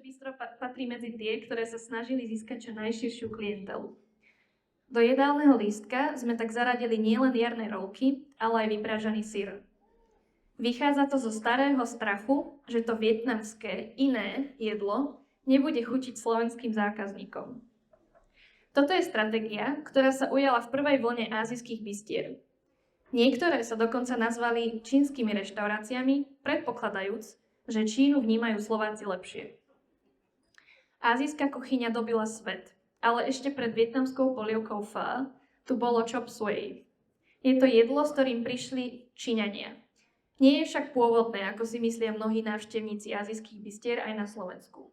Bistro patrí medzi tie, ktoré sa snažili získať čo najširšiu klientelu. Do jedálneho lístka sme tak zaradili nielen jarné rolky, ale aj vypražaný syr. Vychádza to zo starého strachu, že to vietnamské iné jedlo nebude chutiť slovenským zákazníkom. Toto je stratégia, ktorá sa ujala v prvej vlne ázijských bistier. Niektoré sa dokonca nazvali čínskymi reštauráciami, predpokladajúc, že Čínu vnímajú Slováci lepšie. Ázijská kuchyňa dobila svet, ale ešte pred vietnamskou polievkou pho tu bolo chop suey. Je to jedlo, s ktorým prišli Číňania. Nie je však pôvodné, ako si myslia mnohí návštevníci ázijských bistier aj na Slovensku.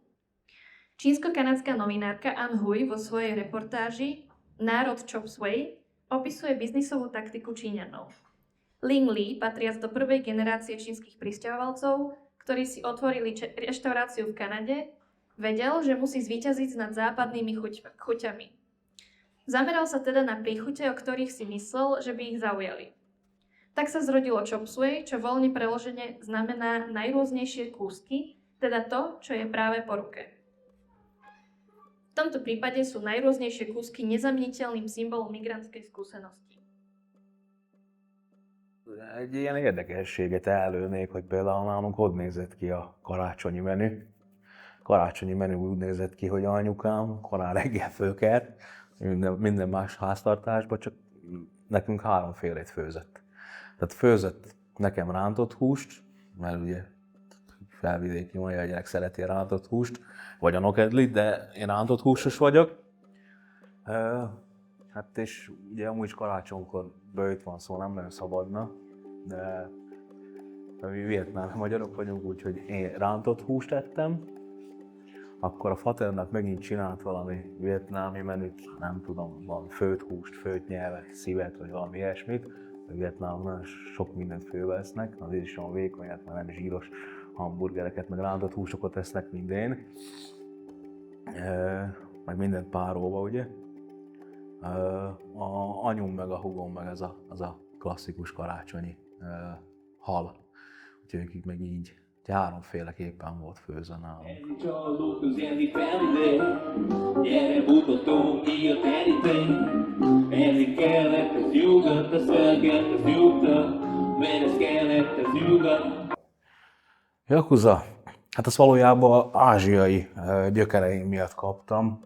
Čínsko-kanadská novinárka An Hui vo svojej reportáži Národ chop suey opisuje biznisovú taktiku Číňanov. Ling Li, patriac do prvej generácie čínskych prisťahovalcov, ktorí si otvorili reštauráciu v Kanade, vedel, že musí zvíťaziť nad západnými chuťami. Zameral sa teda na príchute, o ktorých si myslel, že by ich zaujali. Tak sa zrodilo chop suey, čo voľne preložene znamená najrôznejšie kúsky, teda to, čo je práve po ruke. V tomto prípade sú najrôznejšie kúsky nezameniteľným symbolom migrantskej skúsenosti. Egy ilyen érdekességet előnék, hogy például nálunk hogy nézett ki a karácsonyi menü. Karácsonyi menü úgy nézett ki, hogy anyukám korán reggel fölkelt, minden más háztartásban, csak nekünk háromfélét főzött. Tehát főzött nekem rántott húst, mert ugye felvidéki magyar gyerek szereti a rántott húst, vagy a nokedlit, de én rántott húsos vagyok. Hát és ugye amúgy karácsonykor bőjt van szó, nem nagyon szabadna, de mi vietnámi magyarok vagyunk, úgyhogy én rántott húst ettem. Akkor a faternak megint csinált valami vietnámi menüt, nem tudom, valami főtt húst, főtt nyelvet, szívet, vagy valami ilyesmit. A Vietnámban sok mindent fővesznek, azért is olyan vékonyat, mert nem zsíros hamburgereket, meg rántott húsokat esznek, mint én. Meg mindent párolva, ugye. A anyum meg a húgom meg az a klasszikus karácsonyi hal. Úgyhogy nekik meg így háromféleképpen volt főzve nálam. Yakuza, hát azt valójában ázsiai gyökereim miatt kaptam.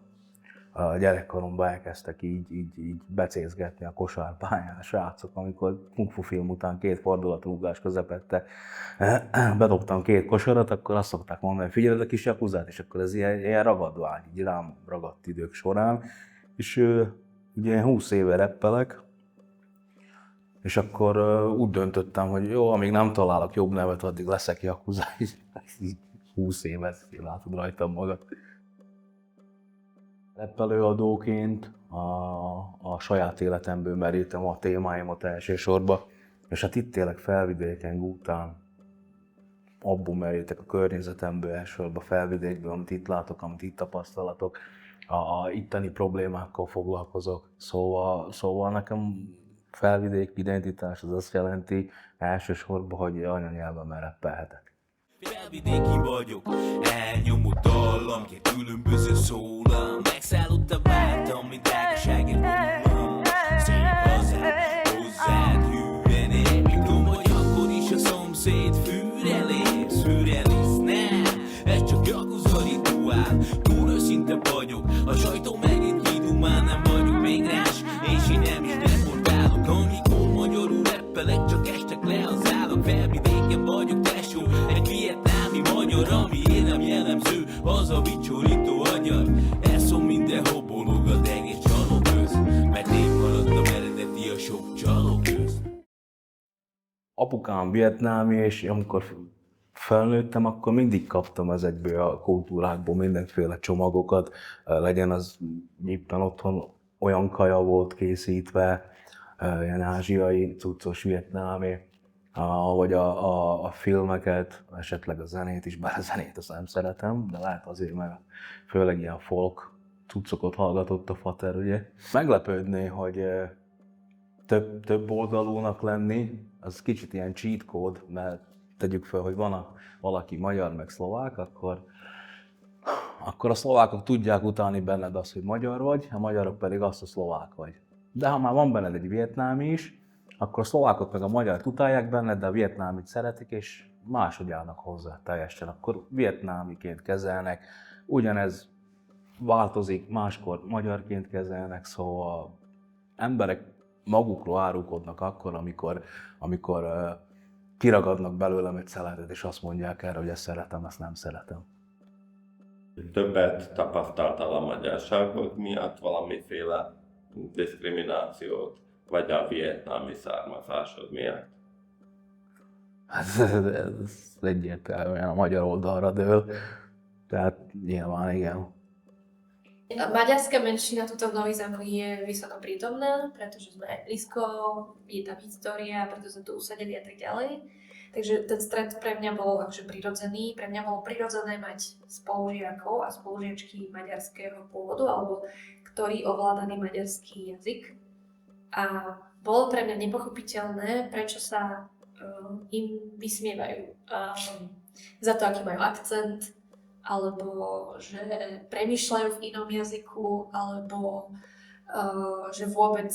A gyerekkoromban elkezdtek így becézgetni a kosárpályán a srácok, amikor kung fu film után 2 fordulatrúgás közepette bedobtam 2 kosarat, akkor azt szokták mondani, hogy figyeled a kis Yakuzát, és akkor ez ilyen ragadvány, így rám ragadt idők során. És ugye 20 éve rappelek, és akkor úgy döntöttem, hogy jó, amíg nem találok jobb nevet, addig leszek Yakuza, és 20 évet látod rajtam magad. Rappelőadóként a saját életemből merítem a témáimat elsősorban, és hát itt élek Felvidéken, Gútán, abból merítek a környezetemből elsősorban, Felvidékből, amit itt látok, amit itt tapasztalatok, a itteni problémákkal foglalkozok, szóval nekem Felvidék identitás az azt jelenti elsősorban, hogy anyanyelvemen rappelhetek. Felvidéki vagyok, elnyomott dallam, két különböző szólam. Megszállottam, vártam, mint drágaságért mondom. Szép hazám, hozzád hűen ér. Még tudom, hogy akkor is a szomszéd fűrelész, nem. Ez csak Yakuza rituál, túl őszinte vagyok. A sajtó megint kidumál, nem vagyok migráns, és én nem is deportálok. Amikor magyarul rappelek, csak estek le az állak. Felvidéken vagyok, tesó, egy vietnámi magyar, ami én nem jellemző. Az a vicsorító agyad, elszom minden hobolog az egész csalóköz, mert én maradtam eredeti a sok csalóköz. Apukám vietnámi, és amikor felnőttem, akkor mindig kaptam ezekből a kultúrákból mindenféle csomagokat, legyen az éppen otthon olyan kaja volt készítve, ilyen ázsiai, cuccos vietnámi, vagy a filmeket, esetleg a zenét is, bár a zenét azt nem szeretem, de lehet azért, mert főleg ilyen folk cuccokat hallgatott a fater, ugye. Meglepődné, hogy több oldalúnak lenni, az kicsit ilyen cheat code, mert tegyük fel, hogy van valaki magyar meg szlovák, akkor a szlovákok tudják utálni benned azt, hogy magyar vagy, a magyarok pedig azt, hogy szlovák vagy. De ha már van benned egy vietnámi is, akkor a szlovákok meg a magyart utálják benned, de a vietnámit szeretik, és máshogy állnak hozzá teljesen. Akkor vietnámiként kezelnek, ugyanez változik, máskor magyarként kezelnek, szóval emberek magukról árulkodnak akkor, amikor kiragadnak belőlem egy szeletet, és azt mondják erre, hogy ezt szeretem, ezt nem szeretem. Többet tapasztaltál a magyarságod miatt valamiféle diszkriminációt, vagy a vietnámi származásod miatt? Ez egyértelműen a magyar oldalra dől, tehát nyilván igen. Maďarská menšina tuto v Novej Zemlii je vysoko prítomná, pretože sme aj blízko, je tam história, preto sme tu usadili a tak ďalej. Takže ten stret pre mňa bol akože prirodzený. Pre mňa bolo prirodzené mať spolužiakov a spolužiačky maďarského pôvodu, alebo ktorí ovládali maďarský jazyk. A bolo pre mňa nepochopiteľné, prečo sa im vysmievajú za to, aký majú akcent, alebo že premýšľajú v inom jazyku, alebo že vôbec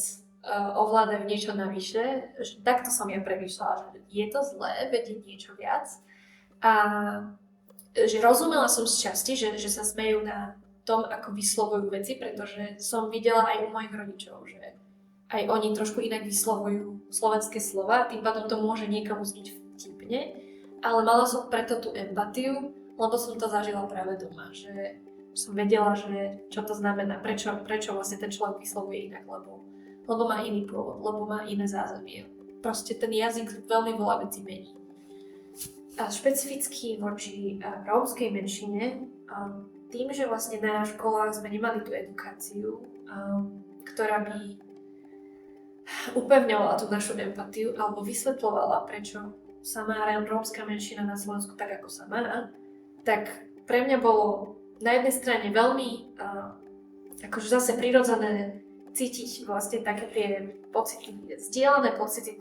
ovládajú niečo navyše. Takto som ja premýšľala, že je to zlé vedieť niečo viac. A že rozumela som z časti, že sa smejú na tom, ako vyslovujú veci, pretože som videla aj u mojich rodičov, že aj oni trošku inak vyslovujú slovenské slova, tým pádom to môže niekomu zniť vtipne, ale mala som preto tú empatiu, lebo som to zažila práve doma, že som vedela, že čo to znamená, prečo vlastne ten človek vyslovuje inak, lebo má iný pôvod, lebo má iné zázemie. Proste ten jazyk veľmi veľa vecí mení. A špecificky voči rómskej menšine, tým, že vlastne na školách sme nemali tú edukáciu, ktorá by upevňovala tú našu empatiu alebo vysvetľovala, prečo sa má rómska menšina na Slovensku tak, ako sa má, tak pre mňa bolo na jednej strane veľmi akože zase prirodzené cítiť vlastne také tie pocity, zdieľané pocity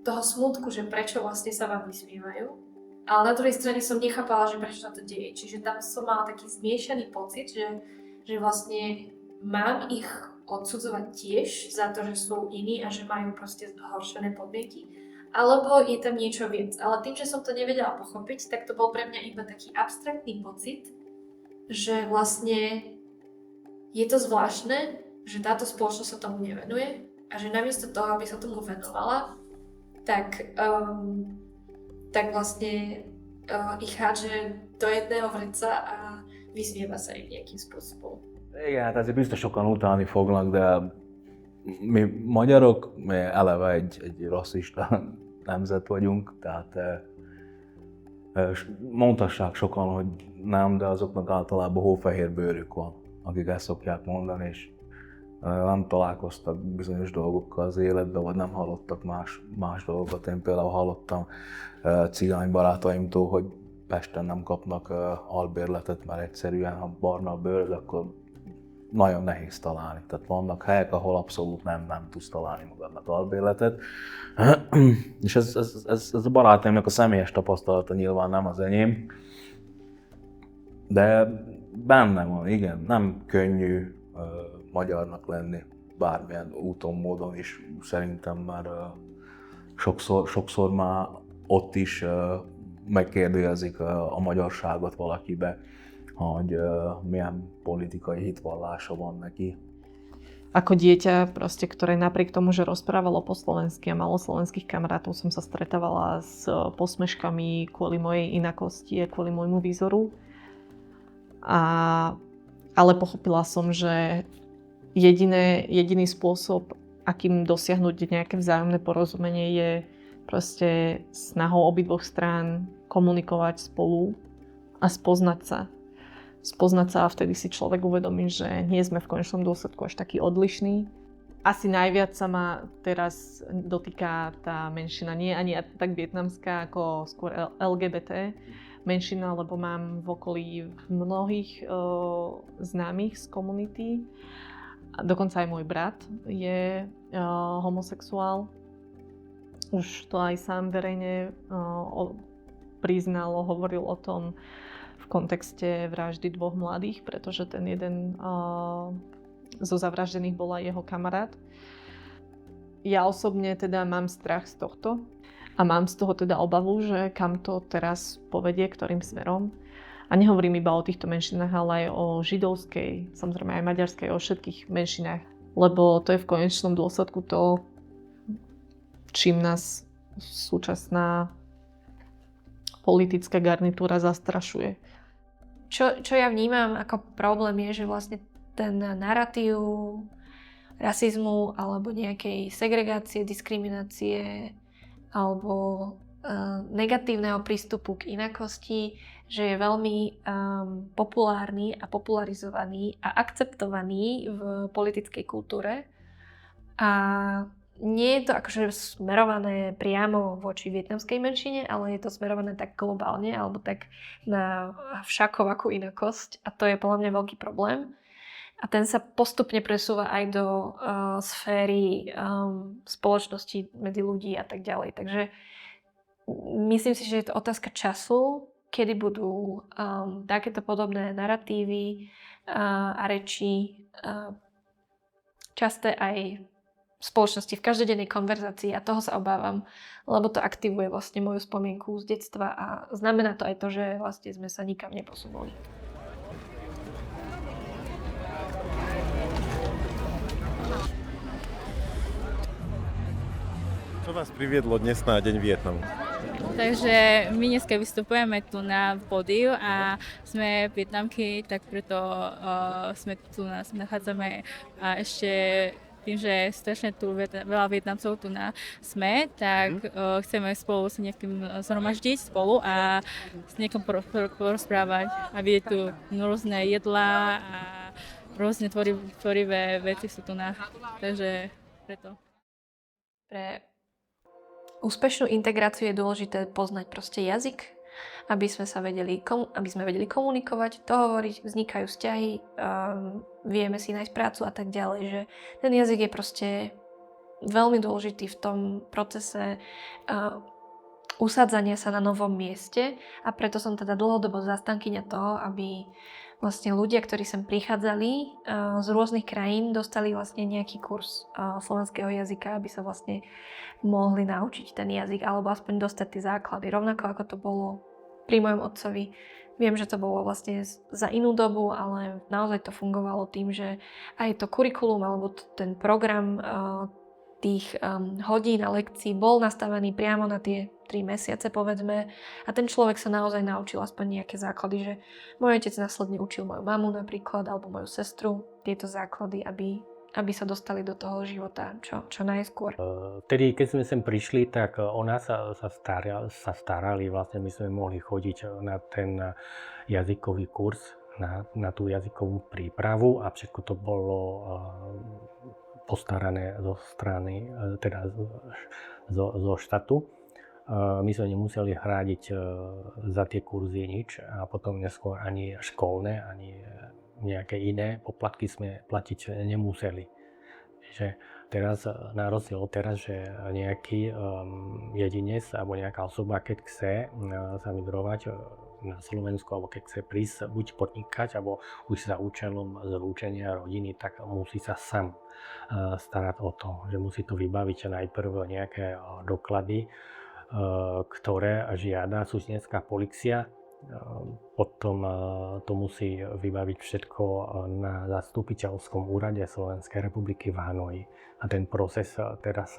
toho smútku, že prečo vlastne sa vám vysmievajú. Ale na druhej strane som nechápala, že prečo sa to deje. Čiže tam som mala taký zmiešaný pocit, že vlastne mám ich odsudzovať tiež za to, že sú iní a že majú proste zhoršené podmienky. Alebo je tam niečo viac. Ale tým, že som to nevedela pochopiť, tak to bol pre mňa iba taký abstraktný pocit, že vlastne je to zvláštne, že táto spoločnosť sa tomu nevenuje a že namiesto toho, aby sa tomu venovala, tak vlastne ich hádže do jedného vreca a vysmieva sa im nejakým spôsobom. Igen, hát ezért biztos sokan utálni fognak, de mi magyarok, mi eleve egy rasszista nemzet vagyunk, tehát mondhassák sokan, hogy nem, de azoknak általában hófehér bőrük van, akik ezt szokják mondani, és nem találkoztak bizonyos dolgokkal az életben, vagy nem hallottak más dolgokat. Én például hallottam cigány barátaimtól, hogy Pesten nem kapnak albérletet, mert egyszerűen, ha barna a bőröd, akkor nagyon nehéz találni. Tehát vannak helyek, ahol abszolút nem tudsz találni magadnak albérletet. És ez a barátaimnak a személyes tapasztalata, nyilván nem az enyém. De benne van, igen, nem könnyű magyarnak lenni bármilyen úton, módon is. Szerintem már sokszor már ott is megkérdőjezik a magyarságot valakibe, hogy milyen politikai hitvallása van neki. Ako dieťa, proste, ktoré napriek tomu, že rozprávalo po slovensky a malo slovenských kamarátov, som sa stretávala s posmeškami kvôli mojej inakosti a kvôli môjmu výzoru. Ale pochopila som, že jediný spôsob, akým dosiahnuť nejaké vzájomné porozumenie, je proste snahou obidvoch strán komunikovať spolu a spoznať sa. Spoznať sa a vtedy si človek uvedomí, že nie sme v konečnom dôsledku až taký odlišní. Asi najviac sa ma teraz dotýka tá menšina, nie ani tak vietnamská, ako skôr LGBT menšina, lebo mám v okolí mnohých známych z komunity. Dokonca aj môj brat je homosexuál. Už to aj sám verejne priznal, hovoril o tom v kontexte vraždy 2 mladých, pretože ten jeden zo zavraždených bol aj jeho kamarát. Ja osobne teda mám strach z tohto a mám z toho teda obavu, že kam to teraz povedie, ktorým smerom. A nehovorím iba o týchto menšinách, ale aj o židovskej, samozrejme aj maďarskej, o všetkých menšinách. Lebo to je v konečnom dôsledku to, čím nás súčasná politická garnitúra zastrašuje. Čo ja vnímam ako problém je, že vlastne ten narratív rasizmu alebo nejakej segregácie, diskriminácie alebo negatívneho prístupu k inakosti, že je veľmi populárny a popularizovaný a akceptovaný v politickej kultúre. A nie je to akože smerované priamo voči vietnamskej menšine, ale je to smerované tak globálne alebo tak na všakovakú inakosť a to je podľa mňa veľký problém. A ten sa postupne presúva aj do sféry spoločnosti medzi ľudí a tak ďalej. Takže myslím si, že je to otázka času, kedy budú takéto podobné narratívy a reči časté aj v spoločnosti, v každodennej konverzácii a toho sa obávam, lebo to aktivuje vlastne moju spomienku z detstva a znamená to aj to, že vlastne sme sa nikam neposunuli. Čo vás priviedlo dnes na Deň Vietnamu? Takže my dneska vystupujeme tu na pódiu a sme Vietnamky, tak preto sme tu nás nachádzame a ešte tým, že strašne tu veľa Vietnamcov tu sme, tak chceme spolu sa niekým zhromaždiť spolu a s niekým porozprávať a vidieť tu rôzne jedlá a rôzne tvorivé veci sú tu na. Takže preto. Pre úspešnú integráciu je dôležité poznať proste jazyk, aby sme vedeli komunikovať, dohovoriť, vznikajú vzťahy, vieme si nájsť prácu a tak ďalej, že ten jazyk je proste veľmi dôležitý v tom procese usádzania sa na novom mieste a preto som teda dlhodobo zastankyňa toho, aby vlastne ľudia, ktorí sem prichádzali z rôznych krajín, dostali vlastne nejaký kurz slovenského jazyka, aby sa vlastne mohli naučiť ten jazyk alebo aspoň dostať tie základy. Rovnako ako to bolo pri mojom otcovi. Viem, že to bolo vlastne za inú dobu, ale naozaj to fungovalo tým, že aj to kurikulum alebo ten program tých hodín a lekcií bol nastavený priamo na tie 3 mesiace, povedzme. A ten človek sa naozaj naučil aspoň nejaké základy, že môj otec následne učil moju mamu napríklad, alebo moju sestru tieto základy, aby sa dostali do toho života čo najskôr. Tedy, keď sme sem prišli, tak ona sa starali, vlastne my sme mohli chodiť na ten jazykový kurz, na tú jazykovú prípravu a všetko to bolo postarané zo strany, teda zo štátu. My sme nemuseli hrádiť za tie kurzy nič a potom neskôr ani školné, ani nejaké iné poplatky sme platiť nemuseli. Že teraz, na rozdiel od teraz, že nejaký jedinec alebo nejaká osoba, keď chce sa migrovať na Slovensku, alebo keď chce prísť buď podnikať, alebo už za účelom zlúčenia rodiny, tak musí sa sám starať o to, že musí to vybaviť najprv nejaké doklady, ktoré žiada súdnická polícia. Potom to musí vybaviť všetko na zastupiteľskom úrade Slovenskej republiky v Hanoji. A ten proces teraz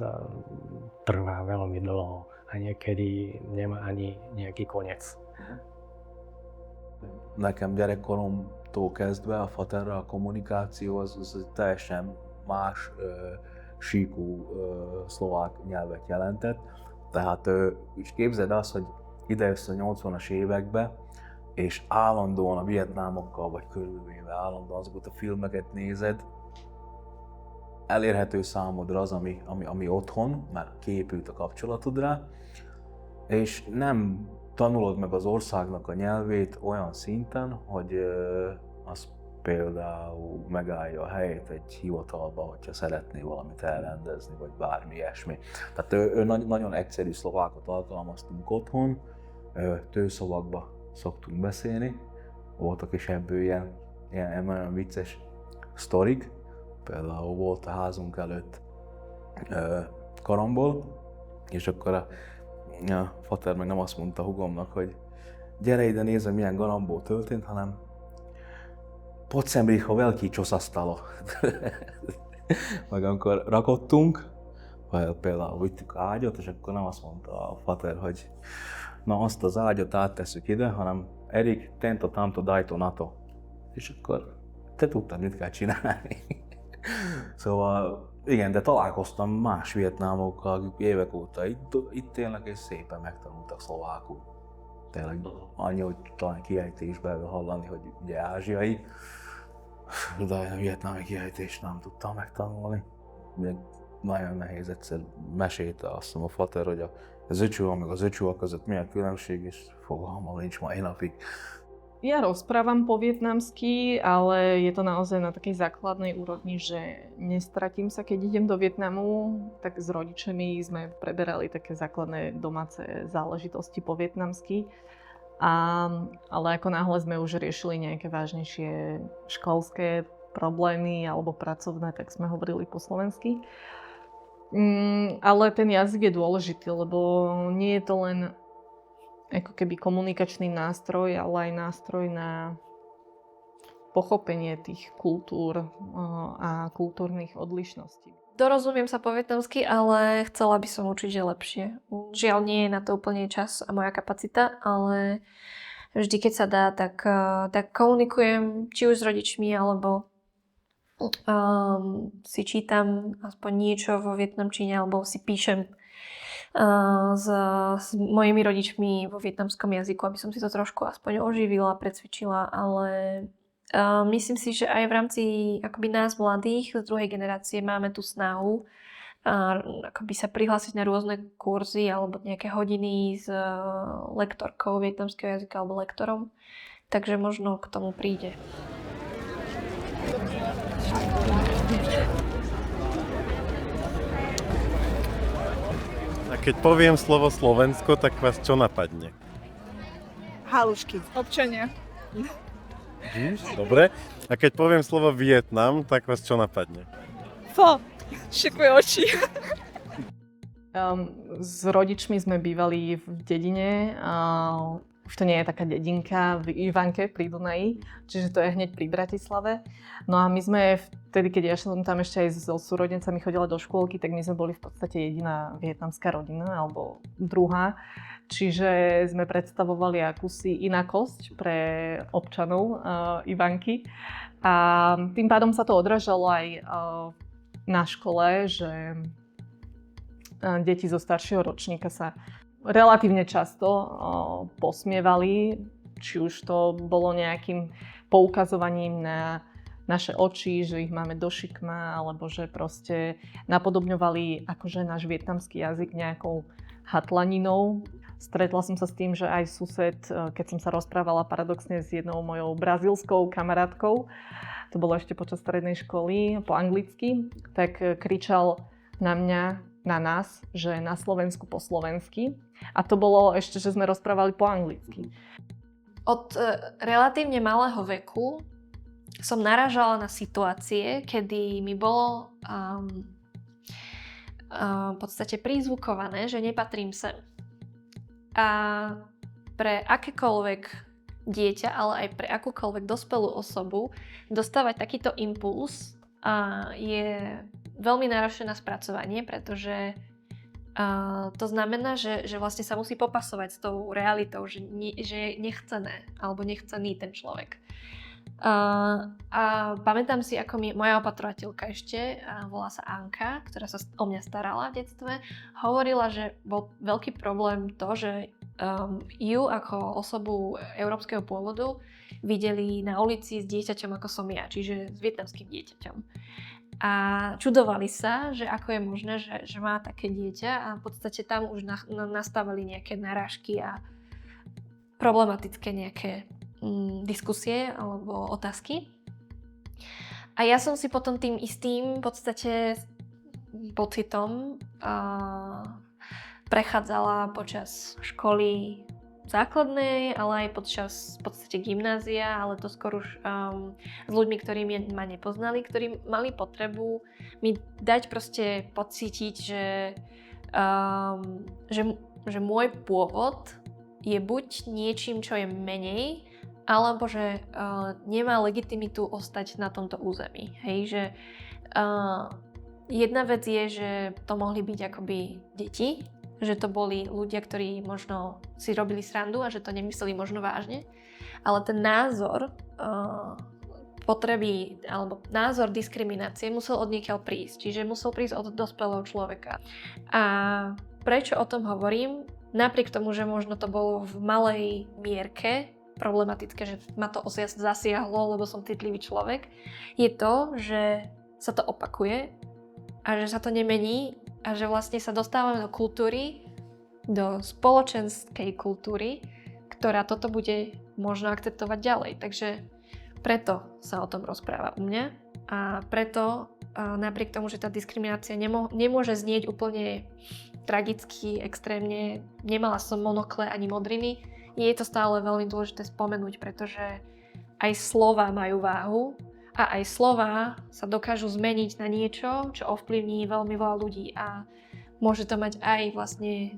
trvá veľmi dlho a niekedy nemá ani nejaký koniec. Nekem gyerekkoromtól kezdve a faterrel a kommunikáció az teljesen más síkú szlovák nyelvet jelentett. Tehát és képzeld azt, hogy idejössz a 80-as évekbe, és állandóan a vietnámokkal vagy körülvéve állandóan azokat a filmeket nézed, elérhető számodra az, ami otthon, mert kiépült a kapcsolatod rá, és nem tanulod meg az országnak a nyelvét olyan szinten, hogy az például megállja a helyét egy hivatalba, hogyha szeretné valamit elrendezni, vagy bármi ilyesmi. Tehát nagyon egyszerű szlovákot alkalmaztunk otthon, tőszavakba szoktunk beszélni. Voltak is ebből ilyen nagyon vicces sztorik. Például volt a házunk előtt karambol, és akkor a fater meg nem azt mondta hugomnak, hogy gyere ide, nézd, milyen garambol történt, hanem podsem riho velký čo sa stalo. Meg amikor rakottunk, vagy például vittük ágyat, és akkor nem azt mondta a fater, hogy na azt az ágyat áttesszük ide, hanem Erik, tento tamto dajto nato. És akkor te tudtad, mit kell csinálni. Szóval igen, de találkoztam más vietnámokkal, akik évek óta itt élnek, és szépen megtanultak szlovákul. Tényleg annyi, hogy talán kiejtésben hallani, hogy ugye ázsiai, de a vietnámi kiejtést nem tudtam megtanulni. Még nagyon nehéz, egyszer mesélte azt hiszem a fater, hogy az öcsúva meg az öcsúva között milyen különbség, és fogalmam nincs mai napig. Ja rozprávam po vietnamsky, ale je to naozaj na takej základnej úrovni, že nestratím sa, keď idem do Vietnamu, tak s rodičmi sme preberali také základné domáce záležitosti po vietnamsky. Ale ako náhle sme už riešili nejaké vážnejšie školské problémy alebo pracovné, tak sme hovorili po slovensky. Ale ten jazyk je dôležitý, lebo nie je to len ako keby komunikačný nástroj, ale aj nástroj na pochopenie tých kultúr a kultúrnych odlišností. Dorozumiem sa po vietnamsky, ale chcela by som určite lepšie. Žiaľ, nie je na to úplne čas a moja kapacita, ale vždy, keď sa dá, tak komunikujem či už s rodičmi, alebo si čítam aspoň niečo vo vietnamčine, alebo si píšem s mojimi rodičmi vo vietnamskom jazyku, aby som si to trošku aspoň oživila, precvičila, ale myslím si, že aj v rámci akoby nás mladých z druhej generácie máme tú snahu akoby sa prihlásiť na rôzne kurzy alebo nejaké hodiny s lektorkou vietnamského jazyka alebo lektorom, takže možno k tomu príde. A keď poviem slovo Slovensko, tak vás čo napadne? Halušky. Občania. Dobre. A keď poviem slovo Vietnam, tak vás čo napadne? Fo. Šikuje oči. S rodičmi sme bývali v dedine. Už to nie je taká dedinka v Ivanke pri Dunaji, čiže to je hneď pri Bratislave. No a my sme vtedy, keď ja som tam ešte aj so súrodencami chodila do škôlky, tak my sme boli v podstate jediná vietnamská rodina, alebo druhá. Čiže sme predstavovali akúsi inakosť pre občanov Ivanky. A tým pádom sa to odrážalo aj na škole, že deti zo staršieho ročníka sa relatívne často posmievali, či už to bolo nejakým poukazovaním na naše oči, že ich máme do šikma, alebo že proste napodobňovali akože náš vietnamský jazyk nejakou hatlaninou. Stretla som sa s tým, že aj sused, keď som sa rozprávala paradoxne s jednou mojou brazílskou kamarátkou, to bolo ešte počas strednej školy po anglicky, tak kričal na mňa, na nás, že na Slovensku po slovensky. A to bolo ešte, že sme rozprávali po anglicky. Od relatívne malého veku som narážala na situácie, kedy mi bolo v podstate prízvukované, že nepatrím sem. A pre akékoľvek dieťa, ale aj pre akúkoľvek dospelú osobu dostávať takýto impuls je veľmi náročné na spracovanie, pretože To znamená, že vlastne sa musí popasovať s tou realitou, že je nechcené alebo nechcený ten človek. A pamätám si, ako mi moja opatrovateľka ešte, volá sa Anka, ktorá sa o mňa starala v detstve, hovorila, že bol veľký problém to, že ju ako osobu európskeho pôvodu videli na ulici s dieťaťom ako som ja, čiže s vietnamským dieťaťom. A čudovali sa, že ako je možné, že má také dieťa a v podstate tam už nastávali nejaké narážky a problematické nejaké diskusie alebo otázky. A ja som si potom tým istým v podstate pocitom prechádzala počas školy základnej, ale aj počas v podstate gymnázia, ale to skôr už s ľuďmi, ktorí ma nepoznali, ktorí mali potrebu mi dať proste pocítiť, že môj pôvod je buď niečím, čo je menej, alebo že nemá legitimitu ostať na tomto území. Hej, že jedna vec je, že to mohli byť akoby deti, že to boli ľudia, ktorí možno si robili srandu a že to nemysleli možno vážne, ale ten názor potreby alebo názor diskriminácie musel odniekiaľ prísť, čiže musel prísť od dospelého človeka. A prečo o tom hovorím? Napriek tomu, že možno to bolo v malej mierke problematické, že ma to zasiahlo, lebo som citlivý človek, je to, že sa to opakuje a že sa to nemení a že vlastne sa dostávame do kultúry, do spoločenskej kultúry, ktorá toto bude možno akceptovať ďalej. Takže preto sa o tom rozpráva u mňa a preto napriek tomu, že tá diskriminácia nemôže znieť úplne tragicky, extrémne, nemala som monokle ani modriny, je to stále veľmi dôležité spomenúť, pretože aj slova majú váhu a aj slova sa dokážu zmeniť na niečo, čo ovplyvní veľmi veľa ľudí a môže to mať aj vlastne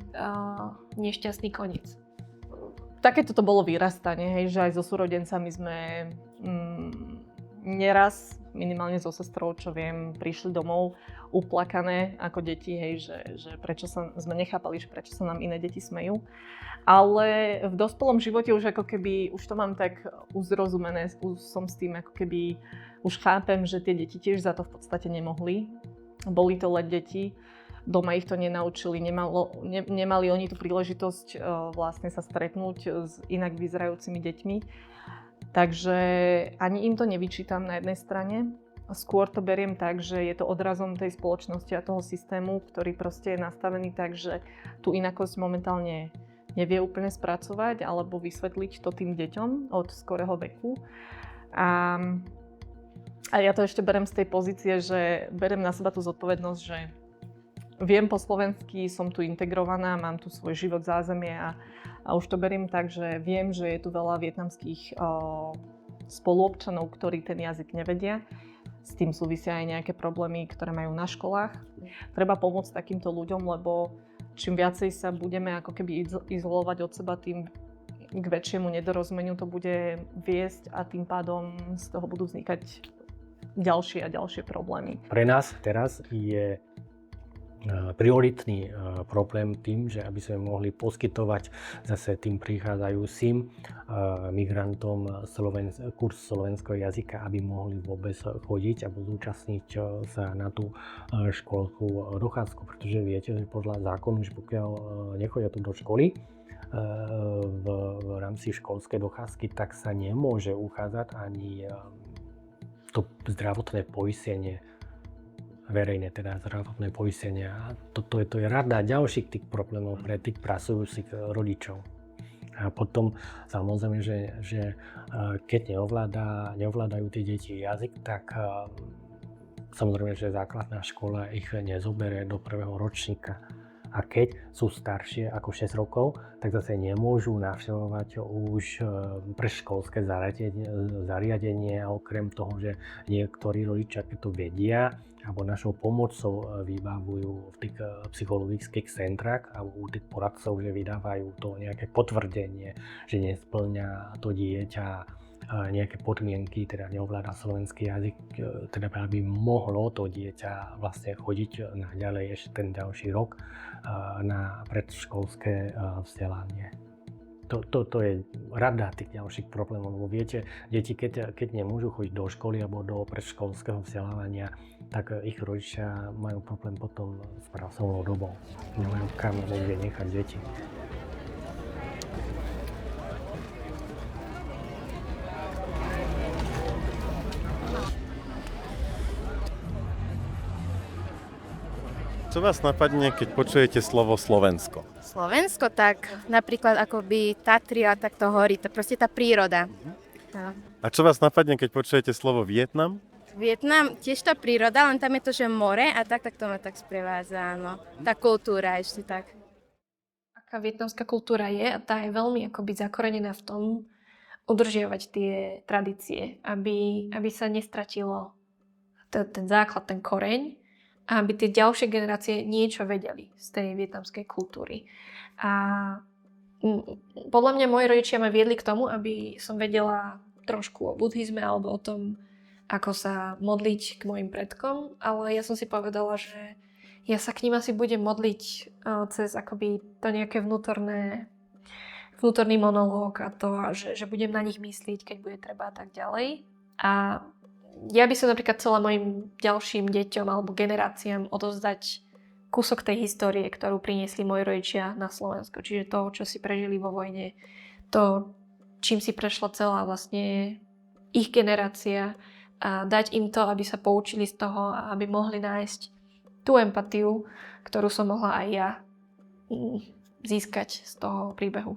nešťastný koniec. Takéto to bolo vyrastanie, hej, že aj so súrodencami sme neraz, minimálne so sestrou, čo viem, prišli domov uplakané ako deti, hej, že prečo sme nechápali, že prečo sa nám iné deti smejú. Ale v dospelom živote už ako keby, už to mám tak uzrozumené, už som s tým ako keby, už chápem, že tie deti tiež za to v podstate nemohli. Boli to len deti, doma ich to nenaučili, nemali oni tú príležitosť vlastne sa stretnúť s inak vyzerajúcimi deťmi. Takže ani im to nevyčítam na jednej strane. Skôr to beriem tak, že je to odrazom tej spoločnosti a toho systému, ktorý proste je nastavený tak, že tú inakosť momentálne nevie úplne spracovať alebo vysvetliť to tým deťom od skorého veku. A ja to ešte berem z tej pozície, že berem na seba tú zodpovednosť, že viem po slovensky, som tu integrovaná, mám tu svoj život, zázemie a už to beriem tak, že viem, že je tu veľa vietnamských spoluobčanov, ktorí ten jazyk nevedia. S tým súvisia aj nejaké problémy, ktoré majú na školách. Treba pomôcť takýmto ľuďom, lebo čím viacej sa budeme ako keby izolovať od seba, tým k väčšiemu nedorozumeniu to bude viesť a tým pádom z toho budú vznikať ďalšie a ďalšie problémy. Pre nás teraz je prioritný problém tým, že aby sme mohli poskytovať zase tým prichádzajúcim migrantom kurz slovenského jazyka, aby mohli vôbec chodiť alebo zúčastniť sa na tú školskú dochádzku, pretože viete, že podľa zákonu, že pokiaľ nechodia tu do školy v rámci školskej dochádzky, tak sa nemôže uchádzať ani to zdravotné poistenie verejné, teda zdravotné poistenie. A to je rada ďalších tých problémov pre tých pracujúcich rodičov. A potom samozrejme, že keď neovládajú tie deti jazyk, tak samozrejme, že základná škola ich nezoberie do prvého ročníka. A keď sú staršie ako 6 rokov, tak zase nemôžu navštevovať už predškolské zariadenie a okrem toho, že niektorí rodičia, keď to vedia, alebo našou pomocou vybavujú v tých psychologických centrách alebo u tých poradcov, že vydávajú to nejaké potvrdenie, že nesplňa to dieťa nejaké podmienky, teda neovláda slovenský jazyk, teda aby mohlo to dieťa vlastne chodiť naďalej ešte ten ďalší rok na predškolské vzdelanie. To je rada tých ďalších problémov, lebo viete, deti, keď nemôžu chodiť do školy alebo do predškolského vzdelávania, tak ich rodičia majú problém potom s pracovnou dobou. Nemajú kam niekde nechať deti. Čo vás napadne, keď počujete slovo Slovensko? Slovensko, tak napríklad akoby Tatry a takto hory, to proste tá príroda. No. A čo vás napadne, keď počujete slovo Vietnam? Vietnam, tiež tá príroda, len tam je to, že more a tak to ma tak sprevádza, no. Tá kultúra ešte tak. Aká vietnamská kultúra je a tá je veľmi akoby zakorenená v tom udržiavať tie tradície, aby sa nestratilo ten základ, ten koreň, a aby tie ďalšie generácie niečo vedeli z tej vietnamskej kultúry. A podľa mňa moji rodičia ma viedli k tomu, aby som vedela trošku o buddhizme alebo o tom, ako sa modliť k mojim predkom, ale ja som si povedala, že ja sa k ním asi budem modliť cez akoby to nejaké vnútorný monológ a to, že budem na nich myslieť, keď bude treba a tak ďalej. A ja by som napríklad chcela mojim ďalším deťom alebo generáciám odovzdať kúsok tej histórie, ktorú priniesli moji rodičia na Slovensko. Čiže to, čo si prežili vo vojne, to, čím si prešla celá vlastne ich generácia a dať im to, aby sa poučili z toho a aby mohli nájsť tú empatiu, ktorú som mohla aj ja získať z toho príbehu.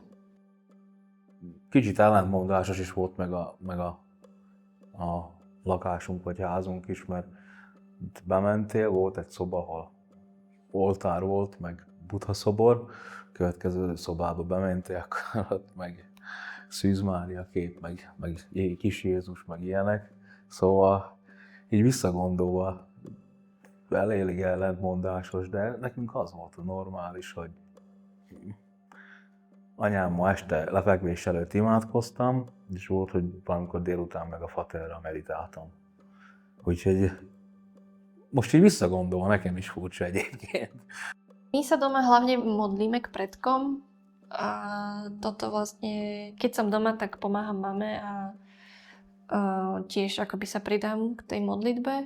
Kicsit ellentmondásos is volt meg a lakásunk vagy házunk is, mert itt bementél, volt egy szoba, ahol oltár volt, meg Buddha szobor, következő szobába bementél, akkor ott meg Szűz Mária kép, meg kis Jézus, meg ilyenek. Szóval így visszagondolva elég ellentmondásos, de nekünk az volt a normális, hogy anyám ma este lefekvés előtt imádkoztam, és volt, hogy valamikor délután meg a faterra meditáltam. Úgyhogy most így visszagondolva, nekem is furcsa egyébként. My sa doma hlavne modlíme k predkom a toto vlastne, keď som doma, tak pomáham mame a tiež akoby sa pridám k tej modlitbe.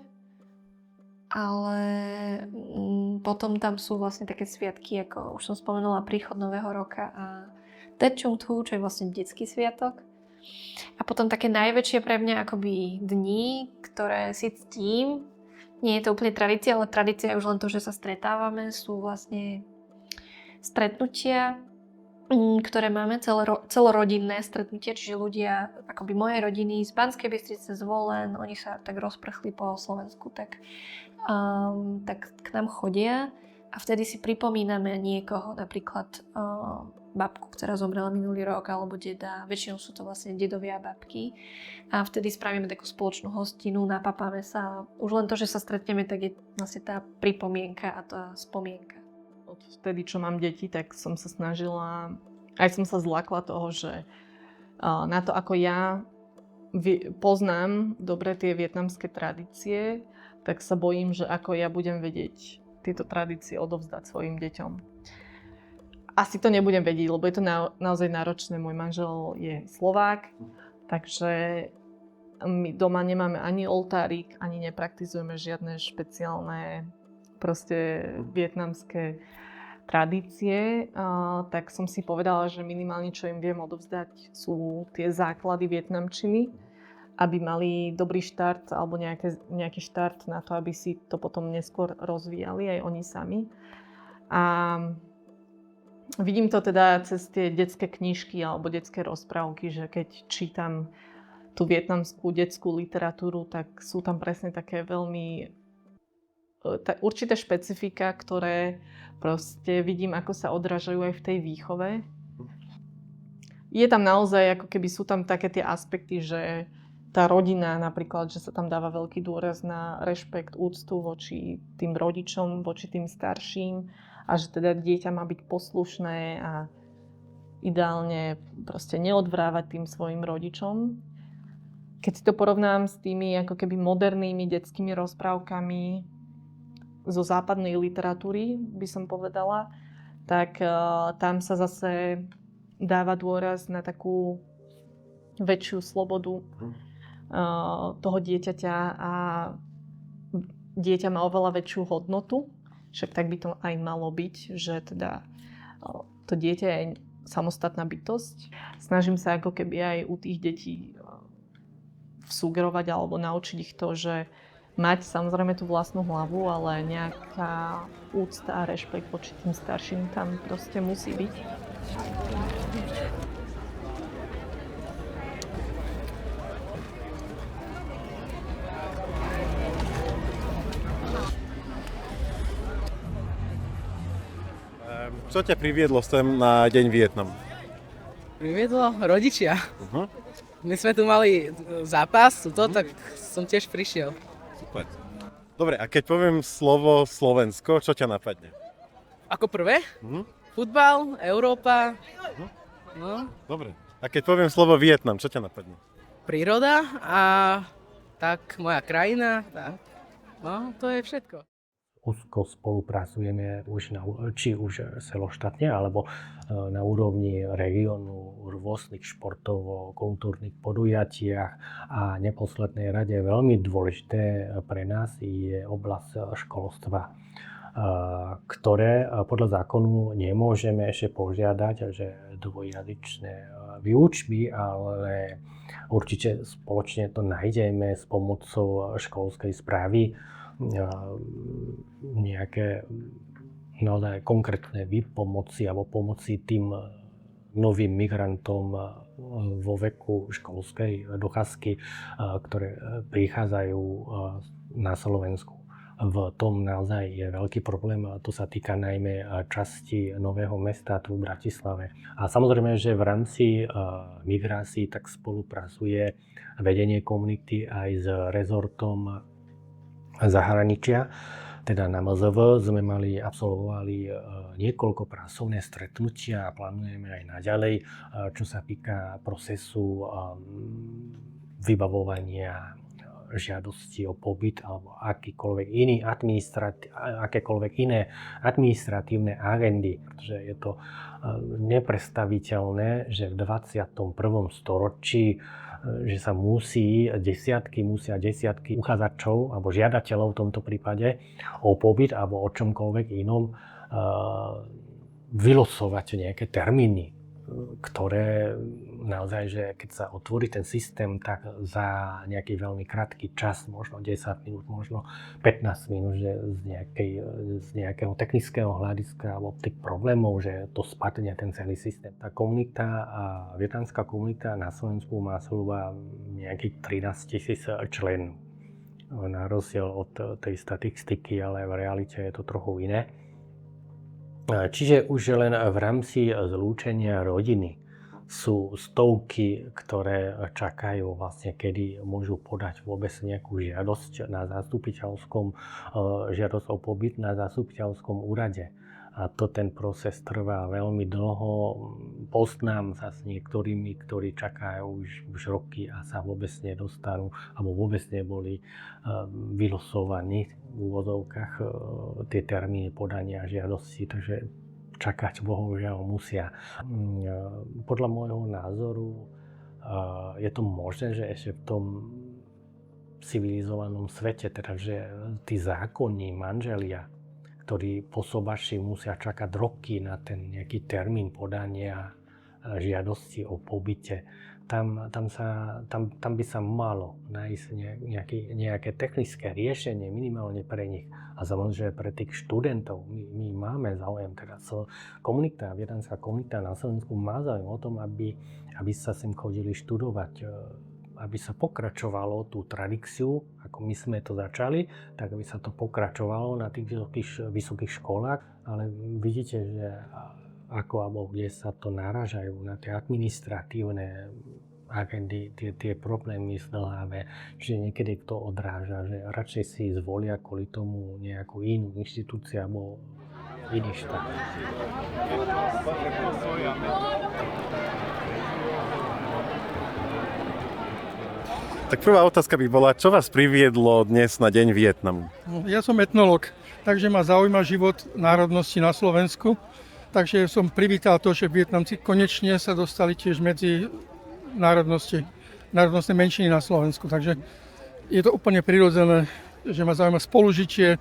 Ale potom tam sú vlastne také sviatky, ako už som spomenula, príchod Nového roka a Tet Chung Thu, čo je vlastne detský sviatok. A potom také najväčšie pre mňa akoby dni, ktoré si ctím. Nie je to úplne tradícia, ale tradícia je už len to, že sa stretávame. Sú vlastne stretnutia, ktoré máme, celorodinné stretnutia, čiže ľudia akoby mojej rodiny z Banskej Bystrice, z Volen, oni sa tak rozprchli po Slovensku, tak k nám chodia a vtedy si pripomíname niekoho, napríklad babku, ktorá zomrela minulý rok, alebo deda, väčšinou sú to vlastne dedovia a babky a vtedy spravíme takú spoločnú hostinu, napapáme sa, už len to, že sa stretneme, tak je vlastne tá pripomienka a tá spomienka. Od vtedy, čo mám deti, tak som sa snažila, aj som sa zlákla toho, že na to, ako ja poznám dobre tie vietnamské tradície, tak sa bojím, že ako ja budem vedieť tieto tradície odovzdať svojim deťom. Asi to nebudem vedieť, lebo je to naozaj náročné. Môj manžel je Slovák, takže my doma nemáme ani oltárik, ani nepraktizujeme žiadne špeciálne proste vietnamské tradície. Tak som si povedala, že minimálne čo im viem odovzdať sú tie základy vietnamčiny, aby mali dobrý štart alebo nejaký štart na to, aby si to potom neskôr rozvíjali aj oni sami. A vidím to teda cez tie detské knižky alebo detské rozprávky, že keď čítam tú vietnamskú detskú literatúru, tak sú tam presne také veľmi určité špecifika, ktoré proste vidím, ako sa odrážajú aj v tej výchove. Je tam naozaj, ako keby sú tam také tie aspekty, že tá rodina napríklad, že sa tam dáva veľký dôraz na rešpekt, úctu voči tým rodičom, voči tým starším a že teda dieťa má byť poslušné a ideálne proste neodvrávať tým svojim rodičom. keď si to porovnám s tými ako keby modernými detskými rozprávkami zo západnej literatúry, by som povedala, tak tam sa zase dáva dôraz na takú väčšiu slobodu toho dieťaťa a dieťa má oveľa väčšiu hodnotu, však tak by to aj malo byť, že teda to dieťa je samostatná bytosť. Snažím sa ako keby aj u tých detí vsugerovať alebo naučiť ich to, že mať samozrejme tú vlastnú hlavu, ale nejaká úcta a rešpekt voči tým starším tam proste musí byť. Čo ťa priviedlo sem na Deň Vietnamu? Priviedlo rodičia. Uh-huh. My sme tu mali zápas, tak som tiež prišiel. Super. Dobre, a keď poviem slovo Slovensko, čo ťa napadne? Ako prvé? Uh-huh. Futbal, Európa. Uh-huh. No. Dobre. A keď poviem slovo Vietnam, čo ťa napadne? Príroda a tak moja krajina. Tak. No, to je všetko. Úzko spolupracujeme či už celoštátne, alebo na úrovni regiónu, rôznych športovo-kultúrnych podujatiach a neposlednej rade veľmi dôležité pre nás je oblasť školstva, ktoré podľa zákonu nemôžeme ešte požiadať, že dvojjazyčné výučby, ale určite spoločne to nájdeme s pomocou školskej správy, nejaké naozaj konkrétne výpomoci alebo pomoci tým novým migrantom vo veku školskej dochádzky, ktoré prichádzajú na Slovensku. V tom naozaj je veľký problém a to sa týka najmä časti Nového Mesta tu v Bratislave. A samozrejme, že v rámci migrácií tak spolupracuje vedenie komunity aj s rezortom zahraničia. Teda na MZV sme absolvovali niekoľko pracovné stretnutia a plánujeme aj naďalej, čo sa týka procesu vybavovania žiadosti o pobyt alebo akékoľvek iné administratívne agendy. Pretože je to nepredstaviteľné, že v 21. storočí že sa musia desiatky uchádzačov alebo žiadateľov v tomto prípade o pobyt alebo o čomkoľvek inom vylosovať nejaké termíny, ktoré naozaj, že keď sa otvorí ten systém, tak za nejaký veľmi krátky čas, možno 10 minút, možno 15 minút, že z nejakého technického hľadiska alebo tých problémov, že to spadne ten celý systém. Tá komunita, vietnamská komunita na Slovensku má zhruba nejakých 13 000 členov. Na rozdiel od tej statistiky, ale v realite je to trochu iné. Čiže už len v rámci zlúčenia rodiny sú stovky, ktoré čakajú vlastne, kedy môžu podať vôbec nejakú žiadosť na žiadosť o pobyt na zastupiteľskom úrade. A ten proces trvá veľmi dlho. Poznám sa s niektorými, ktorí čakajú už roky a sa vôbec nedostanú, alebo vôbec neboli vylosovaní v úvodzovkách tie termíny podania žiadosti, takže čakať bohužiaľ musia. Podľa môjho názoru je to možné, že ešte v tom civilizovanom svete, teda že tí zákonní manželia, ktorí po sobaši musia čakať roky na ten nejaký termín podania žiadosti o pobyte. Tam by sa malo nájsť nejaké technické riešenie minimálne pre nich. A samozrejme pre tých študentov. My máme záujem, teda vietnamská komunita na Slovensku má záujem o tom, aby sa sem chodili študovať, aby sa pokračovalo tú tradíciu, ako my sme to začali, tak aby sa to pokračovalo na tých vysokých školách. Ale vidíte, že ako alebo kde sa to narážajú na tie administratívne agendy, tie problémy zdĺhavé, že niekedy to odráža, že radšej si zvolia kvôli tomu nejakú inú inštitúciu alebo iný štát. Tak prvá otázka by bola, čo vás priviedlo dnes na Deň Vietnamu? Ja som etnolog, takže ma zaujíma život národnosti na Slovensku. Takže som privítal to, že Vietnamci konečne sa dostali tiež medzi národnostné menšiny na Slovensku. Takže je to úplne prirodzené, že ma zaujíma spolužitie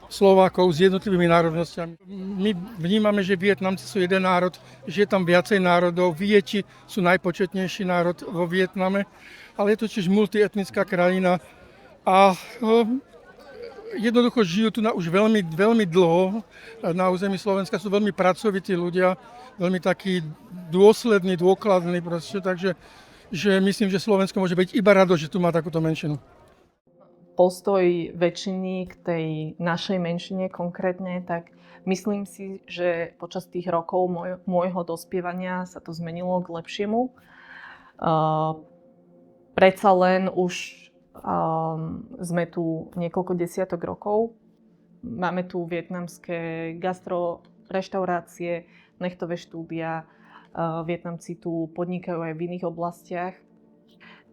Slovákov s jednotlivými národnosťami. My vnímame, že Vietnamci sú jeden národ, že je tam viacej národov. Vieti sú najpočetnejší národ vo Vietname, ale je to tiež multietnická krajina a jednoducho žijú tu už veľmi, veľmi dlho na území Slovenska. Sú veľmi pracovití ľudia, veľmi takí dôslední, dôkladní proste, takže že myslím, že Slovensko môže byť iba rado, že tu má takúto menšinu. Postoj väčšiny k tej našej menšine konkrétne, tak myslím si, že počas tých rokov môjho dospievania sa to zmenilo k lepšiemu. Predsa len už sme tu niekoľko desiatok rokov. Máme tu vietnamské reštaurácie, nechtové štúdia. Vietnamci tu podnikajú aj v iných oblastiach.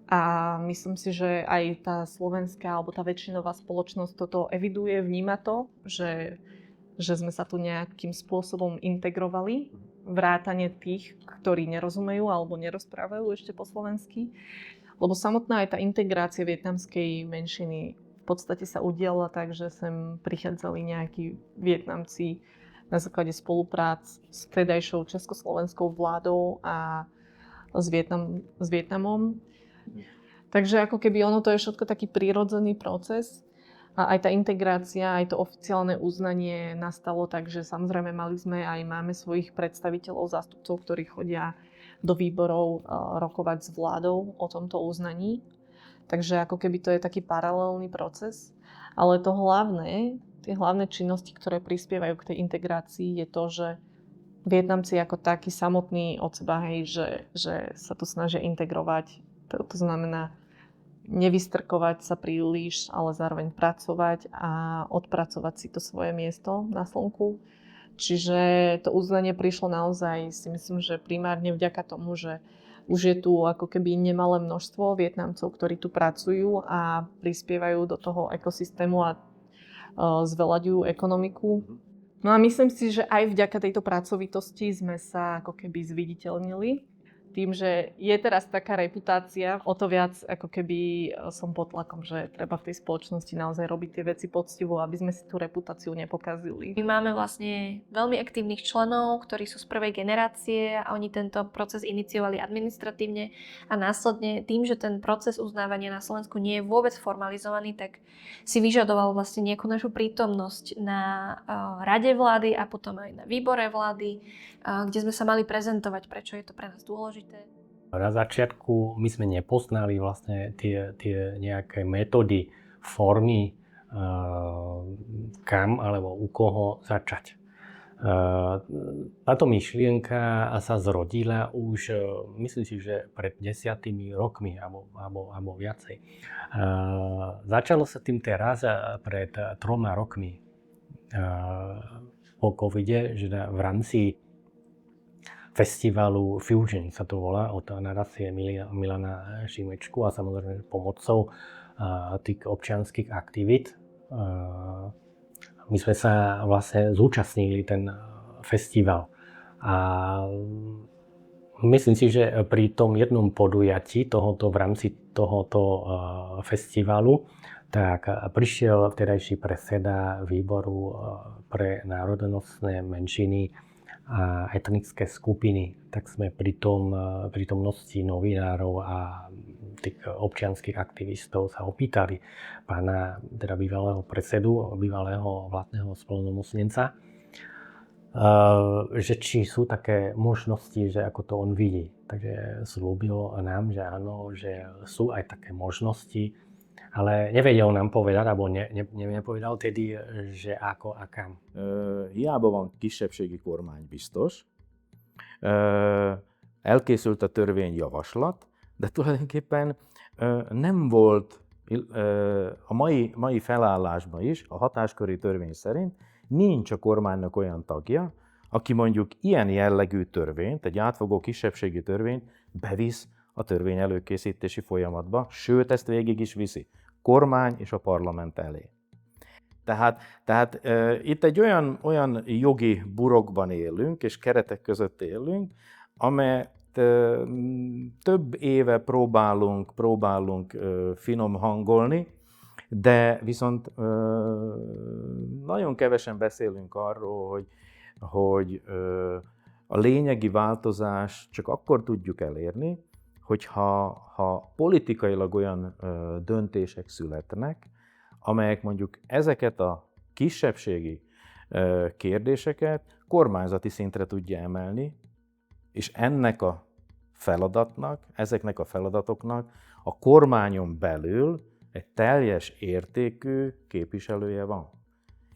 A myslím si, že aj tá slovenská alebo tá väčšinová spoločnosť toto eviduje, vníma to, že sme sa tu nejakým spôsobom integrovali, vrátane tých, ktorí nerozumejú alebo nerozprávajú ešte po slovensky. Lebo samotná aj tá integrácia vietnamskej menšiny v podstate sa udiala tak, že sem prichádzali nejakí Vietnamci na základe spoluprác s vtedajšou československou vládou a s Vietnamom. Takže ako keby ono to je všetko taký prírodzený proces a aj tá integrácia, aj to oficiálne uznanie nastalo tak, že samozrejme máme svojich predstaviteľov, zástupcov, ktorí chodia do výborov rokovať s vládou o tomto uznaní. Takže ako keby to je taký paralelný proces. Ale to tie hlavné činnosti, ktoré prispievajú k tej integrácii, je to, že Vietnamci ako takí samotní od seba, že sa tu snažia integrovať. To znamená nevystrkovať sa príliš, ale zároveň pracovať a odpracovať si to svoje miesto na slnku. Čiže to uznanie prišlo naozaj, si myslím, že primárne vďaka tomu, že už je tu ako keby nemalé množstvo Vietnamcov, ktorí tu pracujú a prispievajú do toho ekosystému a zveľaďujú ekonomiku. No a myslím si, že aj vďaka tejto pracovitosti sme sa ako keby zviditeľnili. Tým, že je teraz taká reputácia, o to viac ako keby som pod tlakom, že treba v tej spoločnosti naozaj robiť tie veci poctivo, aby sme si tú reputáciu nepokazili. My máme vlastne veľmi aktívnych členov, ktorí sú z prvej generácie a oni tento proces iniciovali administratívne a následne tým, že ten proces uznávania na Slovensku nie je vôbec formalizovaný, tak si vyžadoval vlastne nejakú našu prítomnosť na rade vlády a potom aj na výbore vlády, kde sme sa mali prezentovať, prečo je to pre nás dôležité. Na začiatku my sme nepoznali vlastne tie nejaké metódy, formy, kam alebo u koho začať. Táto myšlienka sa zrodila už, myslím si, že pred 10 rokmi alebo viacej. Začalo sa tým teraz pred 3 rokmi po covide, že v rámci festivalu Fusion sa to volá, od nadácie Milana Šimečku a samozrejme pomocou tých občianskych aktivít. My sme sa vlastne zúčastnili ten festival. A myslím si, že pri tom jednom podujatí v rámci tohoto festivalu tak prišiel vtedajší predseda výboru pre národnostné menšiny a etnické skupiny, tak sme pri tomnosti novinárov a tých občianskych aktivistov sa opýtali pána teda bývalého predsedu, bývalého vládneho splnomocnenca, že či sú také možnosti, že ako to on vidí. Takže slúbil nám, že áno, že sú aj také možnosti, ale nevedel nám povedať, alebo nepovedal tedy, že ako a kam. Hiába van kisebbségi kormány biztos, elkészült a törvényjavaslat, de tulajdonképpen nem volt a mai felállásban is, a hatásköri törvény szerint nincs a kormánynak olyan tagja, aki mondjuk ilyen jellegű törvényt, egy átfogó kisebbségi törvényt bevisz a törvény előkészítési folyamatba, sőt, ezt végig is viszi. Kormány és a parlament elé. Tehát itt egy olyan jogi burokban élünk, és keretek között élünk, amelyet több éve próbálunk finom hangolni, de viszont nagyon kevesen beszélünk arról, hogy a lényegi változás csak akkor tudjuk elérni, hogyha politikailag olyan döntések születnek, amelyek mondjuk ezeket a kisebbségi kérdéseket kormányzati szintre tudja emelni, és ezeknek a feladatoknak a kormányon belül egy teljes értékű képviselője van.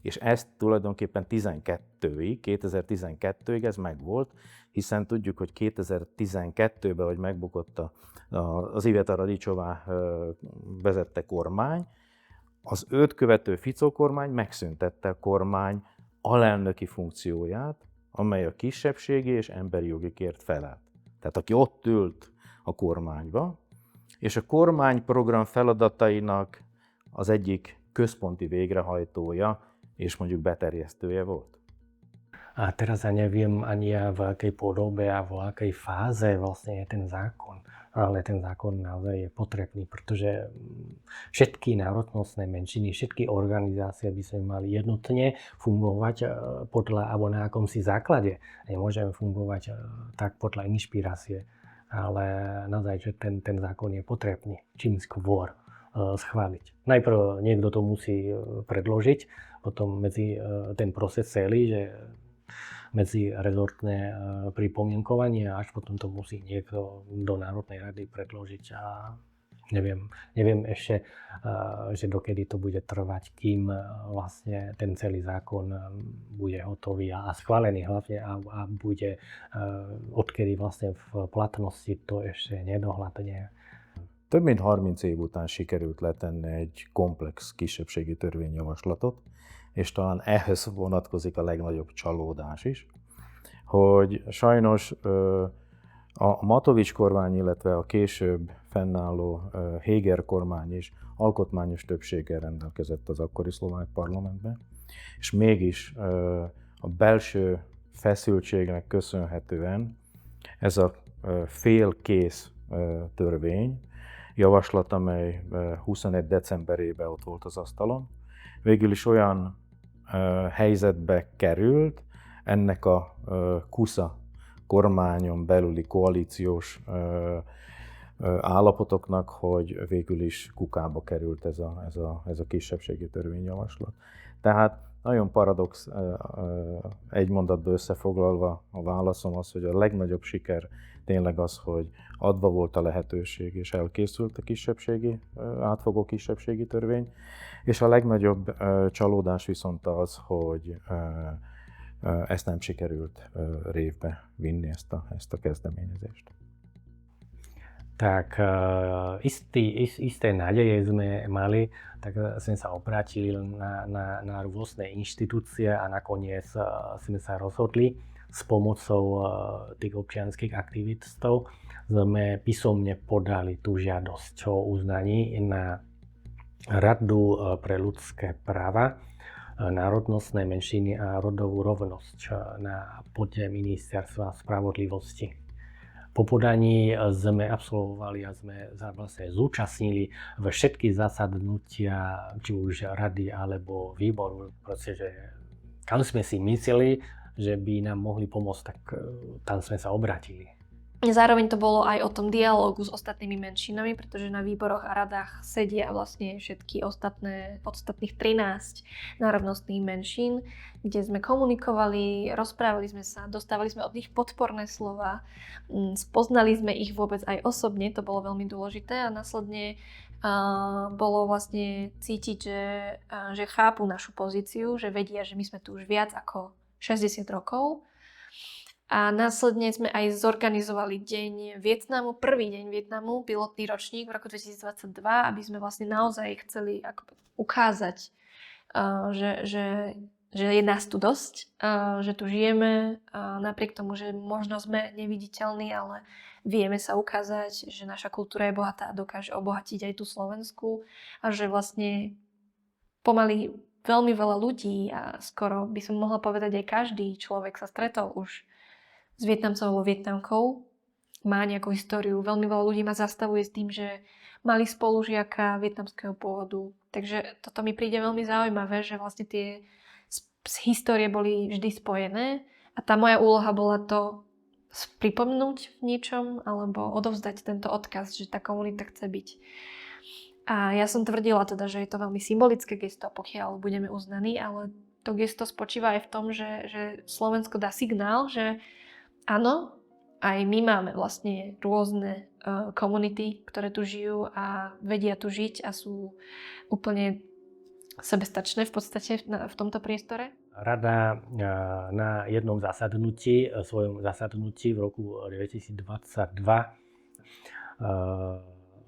És ez tulajdonképpen 2012-ig ez megvolt, hiszen tudjuk, hogy 2012-ben, hogy megbukott az Iveta Radicsová vezette kormány, az őt követő Fico kormány megszüntette a kormány alelnöki funkcióját, amely a kisebbségi és emberi jogikért felelt. Tehát aki ott ült a kormányba, és a kormányprogram feladatainak az egyik központi végrehajtója és mondjuk beterjesztője volt. A teraz ja neviem ani v akej podobe a v akej fáze vlastne je ten zákon. Ale ten zákon naozaj je potrebný, pretože všetky národnostné menšiny, všetky organizácie by sme mali jednotne fungovať alebo na akomsi základe. Nemôžeme fungovať tak podľa inšpirácie, ale naozaj, že ten zákon je potrebný čím skôr schváliť. Najprv niekto to musí predložiť, potom ten proces celý, že medzirezortné pripomienkovanie a až potom to musí niekto do Národnej rady predložiť a neviem ešte, že dokedy to bude trvať, kým vlastne ten celý zákon bude hotový a schválený hlavne a bude odkedy vlastne v platnosti, to ešte nedohľadne. Több mint 30 év után sikerült letenni egy komplex kisebbségi törvényjavaslatot, és talán ehhez vonatkozik a legnagyobb csalódás is, hogy sajnos a Matovics kormány, illetve a később fennálló Heger kormány is alkotmányos többséggel rendelkezett az akkori szlovák parlamentben, és mégis a belső feszültségnek köszönhetően ez a félkész törvény, javaslat, amely 21 decemberében ott volt az asztalon, végül is olyan helyzetbe került ennek a kusza kormányon belüli koalíciós állapotoknak, hogy végül is kukába került ez a kisebbségi törvényjavaslat. Tehát nagyon paradox, egy mondatba összefoglalva a válaszom az, hogy a legnagyobb siker tényleg az, hogy adva volt a lehetőség és elkészült a átfogó kisebbségi törvény, és a legnagyobb csalódás viszont az, hogy ezt nem sikerült révbe vinni, ezt a kezdeményezést. Tak isté nádeje sme mali, tak sme sa obrátili na rôzne inštitúcie a nakoniec sme sa rozhodli s pomocou tých občianskych aktivistov sme písomne podali tú žiadosť o uznaní na Radu pre ľudské práva, národnostné menšiny a rodovú rovnosť na pôde Ministerstva spravodlivosti. Po podaní sme absolvovali a sme vlastne zúčastnili všetky zasadnutia, či už rady alebo výboru. Proste, že kam sme si mysleli, že by nám mohli pomôcť, tak tam sme sa obrátili. Zároveň to bolo aj o tom dialógu s ostatnými menšinami, pretože na výboroch a radách sedia vlastne všetky ostatných 13 národnostných menšín, kde sme komunikovali, rozprávali sme sa, dostávali sme od nich podporné slova, spoznali sme ich vôbec aj osobne, to bolo veľmi dôležité a následne bolo vlastne cítiť, že chápu našu pozíciu, že vedia, že my sme tu už viac ako 60 rokov. A následne sme aj zorganizovali deň Vietnamu, prvý deň Vietnamu, pilotný ročník v roku 2022, aby sme vlastne naozaj chceli ukázať, že je nás tu dosť, že tu žijeme, napriek tomu, že možno sme neviditeľní, ale vieme sa ukázať, že naša kultúra je bohatá a dokáže obohatiť aj tú slovenskú a že vlastne pomaly veľmi veľa ľudí a skoro by som mohla povedať aj každý človek sa stretol už s Vietnamcom alebo Vietnamkou, má nejakú históriu. Veľmi veľa ľudí ma zastavuje s tým, že mali spolužiaka vietnamského pôvodu. Takže toto mi príde veľmi zaujímavé, že vlastne tie histórie boli vždy spojené a tá moja úloha bola to pripomenúť v niečom alebo odovzdať tento odkaz, že tá komunita chce byť. A ja som tvrdila teda, že je to veľmi symbolické gesto, pokiaľ budeme uznaní, ale to gesto spočíva aj v tom, že Slovensko dá signál, že áno, aj my máme vlastne rôzne komunity, ktoré tu žijú a vedia tu žiť a sú úplne sebestačné v podstate v tomto priestore. Rada na jednom svojom zasadnutí v roku 2022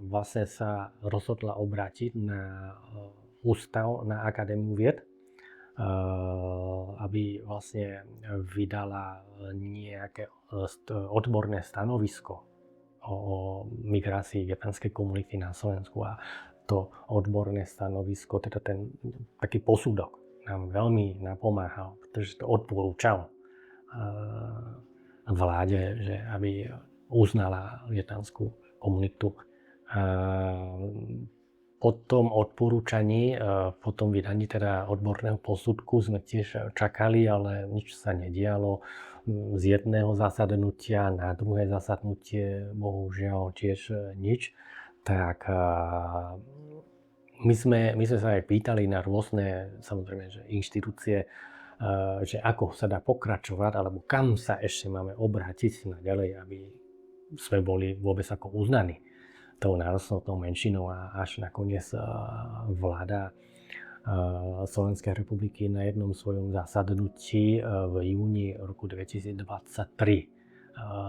vlastne sa rozhodla obrátiť na ústav, na Akadémiu vied, aby vlastne vydala nejaké odborné stanovisko o migrácii vietnamskej komunity na Slovensku. A to odborné stanovisko, teda ten taký posudok, nám veľmi napomáhal, pretože to odporúčal vláde, že aby uznala vietnamskú komunitu. Po tom odporúčaní, po tom vydaní teda odborného posudku sme tiež čakali, ale nič sa nedialo. Z jedného zasadnutia na druhé zasadnutie bohužiaľ tiež nič. Tak my sme sa aj pýtali na rôzne, samozrejme, že inštitúcie, že ako sa dá pokračovať, alebo kam sa ešte máme obrátiť naďalej, aby sme boli vôbec ako uznaní tou národnostnou menšinou a až nakoniec vláda Slovenskej republiky na jednom svojom zasadnutí v júni roku 2023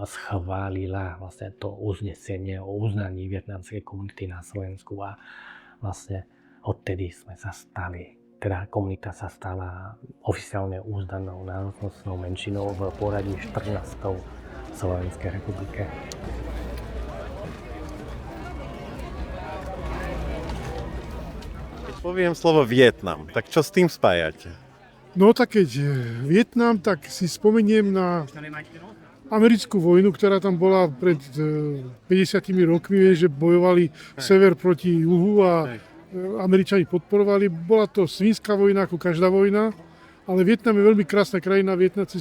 schválila vlastne to uznesenie o uznaní vietnamskej komunity na Slovensku a vlastne odtedy sme sa stali, teda komunita sa stala oficiálne uznanou národnostnou menšinou v poradí 14. Slovenskej republike. Poviem slovo Vietnam, tak čo s tým spájate? No tak keď Vietnam, tak si spomeniem na americkú vojnu, ktorá tam bola pred 50 rokmi, že bojovali sever proti juhu a Američani podporovali. Bola to svinská vojna ako každá vojna, ale Vietnam je veľmi krásna krajina. Vietnamci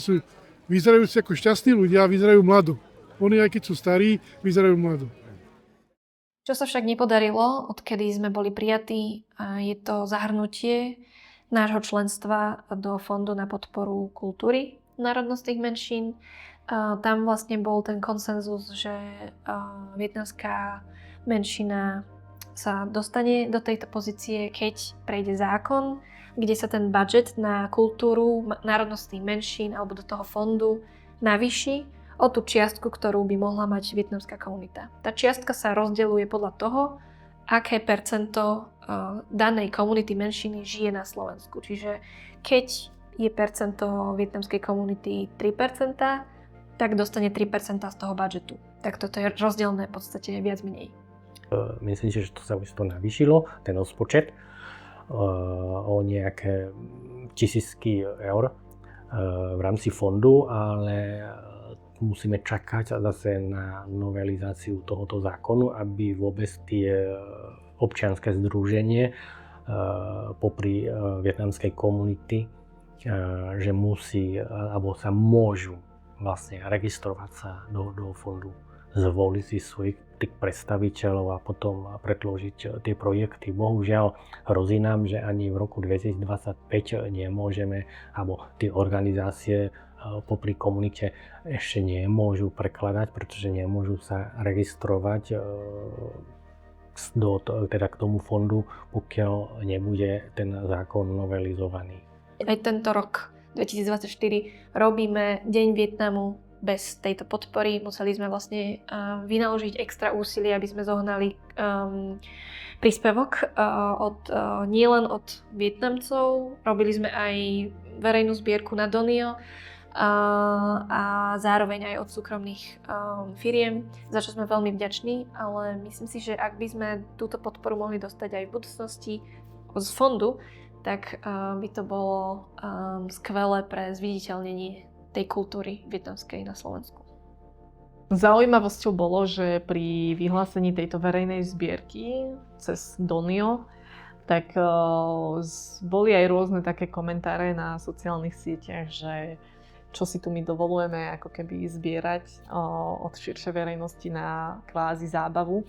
vyzerajú si ako šťastní ľudia a vyzerajú mlado. Oni aj keď sú starí, vyzerajú mlado. Čo sa však nepodarilo, odkedy sme boli prijatí, je to zahrnutie nášho členstva do Fondu na podporu kultúry národnostných menšín. Tam vlastne bol ten konsenzus, že vietnamská menšina sa dostane do tejto pozície, keď prejde zákon, kde sa ten budžet na kultúru národnostných menšín alebo do toho fondu navýši o tú čiastku, ktorú by mohla mať vietnamská komunita. Tá čiastka sa rozdeľuje podľa toho, aké percento danej komunity menšiny žije na Slovensku. Čiže keď je percento vietnamskej komunity 3%, tak dostane 3% z toho budžetu. Tak toto je rozdielne v podstate viac menej. Myslím si, že to sa už to navýšilo, ten rozpočet o nejaké tisícky eur v rámci fondu, ale musíme čakať zase na novelizáciu tohoto zákonu, aby vôbec tie občianske združenie popri vietnamskej komunity, že musí alebo sa môžu vlastne registrovať sa do fondu, zvoliť si svojich tých predstaviteľov a potom predložiť tie projekty. Bohužiaľ hrozí nám, že ani v roku 2025 nemôžeme, alebo tie organizácie popri komunite ešte nemôžu prekladať, pretože nemôžu sa registrovať teda k tomu fondu, pokiaľ nebude ten zákon novelizovaný. Aj tento rok 2024 robíme Deň Vietnamu bez tejto podpory. Museli sme vlastne vynaložiť extra úsilie, aby sme zohnali príspevok nielen od Vietnamcov. Robili sme aj verejnú zbierku na Donio a zároveň aj od súkromných firiem, za čo sme veľmi vďační, ale myslím si, že ak by sme túto podporu mohli dostať aj v budúcnosti z fondu, tak by to bolo skvelé pre zviditeľnenie tej kultúry vietnamskej na Slovensku. Zaujímavosťou bolo, že pri vyhlásení tejto verejnej zbierky cez Donio, tak boli aj rôzne také komentáre na sociálnych sieťach, že čo si tu my dovolujeme ako keby zbierať od širšej verejnosti na kvázi zábavu.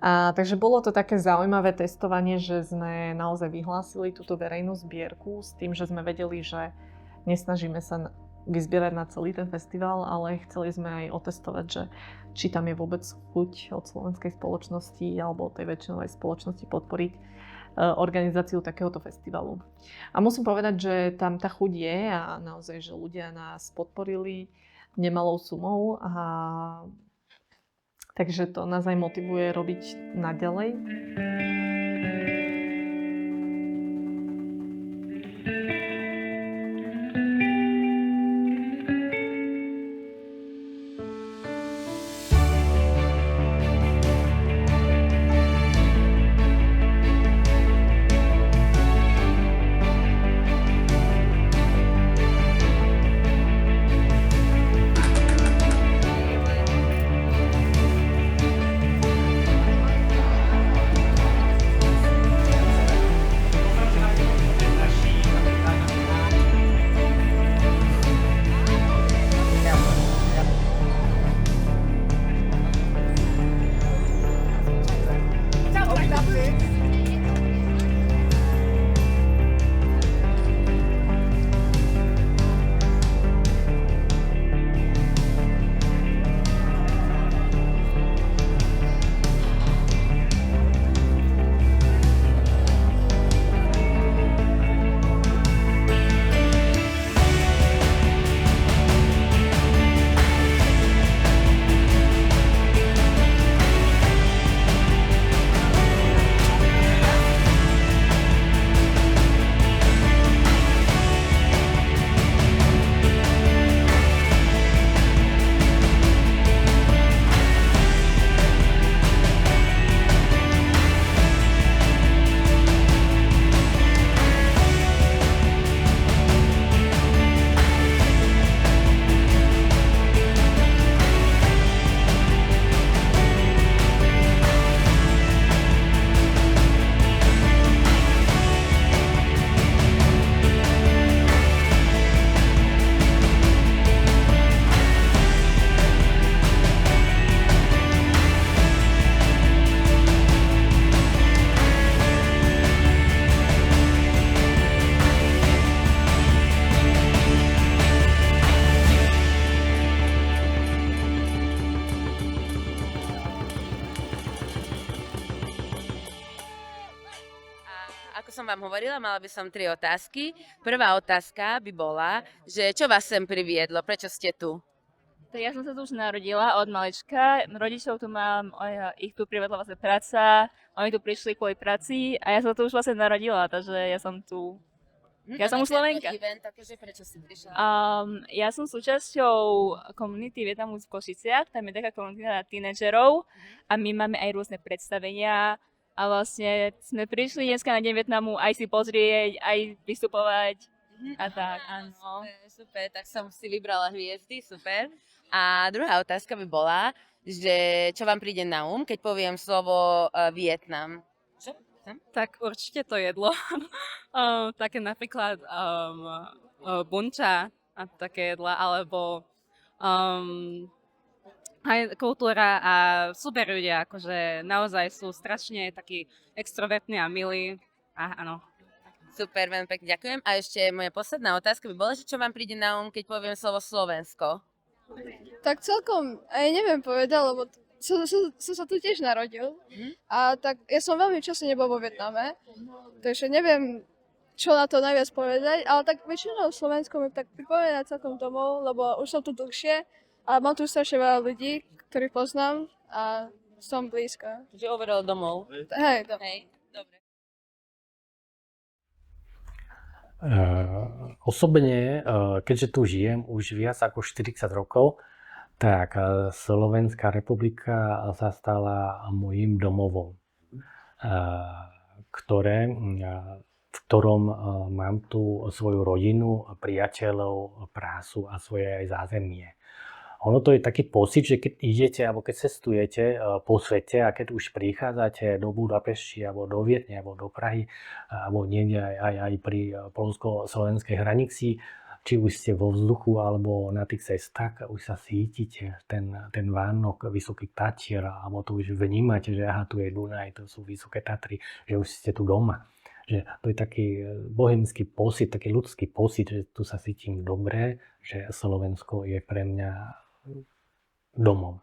Takže bolo to také zaujímavé testovanie, že sme naozaj vyhlásili túto verejnú zbierku s tým, že sme vedeli, že nesnažíme sa vyzbierať na celý ten festival, ale chceli sme aj otestovať, že či tam je vôbec chuť od slovenskej spoločnosti alebo tej väčšinovej spoločnosti podporiť organizáciu takéhoto festivalu. A musím povedať, že tam tá chuť je a naozaj, že ľudia nás podporili nemalou sumou a takže to nás aj motivuje robiť naďalej. Som vám hovorila, mala by som 3 otázky. Prvá otázka by bola, že čo vás sem priviedlo, prečo ste tu? Tak ja som sa tu už narodila od malička, rodičov tu mám, ich tu privedla vlastne práca, oni tu prišli kvôli práci a ja som tu už vlastne narodila, takže ja som tu. Ja som už Slovenka. Prečo si prišla? Ja som súčasťou komunity Vietnamu v Košiciach, tam je taká komunita tínedžerov a my máme aj rôzne predstavenia. A vlastne sme prišli dneska na Deň Vietnamu aj si pozrieť, aj vystupovať a tak, áno. Super, tak som si vybrala hviezdy, super. A druhá otázka by bola, že čo vám príde na keď poviem slovo Vietnam? Čo? Tak určite to jedlo. Také napríklad bunča a také jedla, alebo aj kultúra a super ľudia, akože naozaj sú strašne takí extrovertní a milí. A áno. Super, veľmi pekne ďakujem. A ešte moja posledná otázka by bola, že čo vám príde na keď poviem slovo Slovensko? Tak celkom, aj neviem povedať, lebo som sa tu tiež narodil. A tak ja som veľmi často nebol vo Vietname, takže neviem, čo na to najviac povedať, ale tak väčšinou Slovensko mi tak pripomína celkom domov, lebo už som tu dlhšie. A mám tu strašne veľa ľudí, ktorých poznám a som blízka. Čiže overall domov. Hej, domov. Hej, dobre. Osobne, keďže tu žijem už viac ako 40 rokov, tak Slovenská republika sa stala mojím domovom, v ktorom mám tu svoju rodinu, priateľov, prácu a svoje aj zázemie. Ono to je taký pocit, že keď idete alebo keď cestujete po svete a keď už prichádzate do Budapešti alebo do Viedne alebo do Prahy alebo niekde aj pri poľsko-slovenskej hranici, či už ste vo vzduchu alebo na tých cestách, už sa cítite ten vánok Vysokých Tatier, alebo to už vnímate, že aha, tu je Dunaj, to sú Vysoké Tatry, že už ste tu doma. Že to je taký bohemský pocit, taký ľudský pocit, že tu sa cítim dobre, že Slovensko je pre mňa domovom.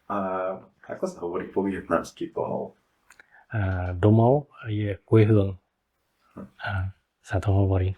A ako sa hovorí po vietnamsky domov? Domov je quê hương, sa to hovorí.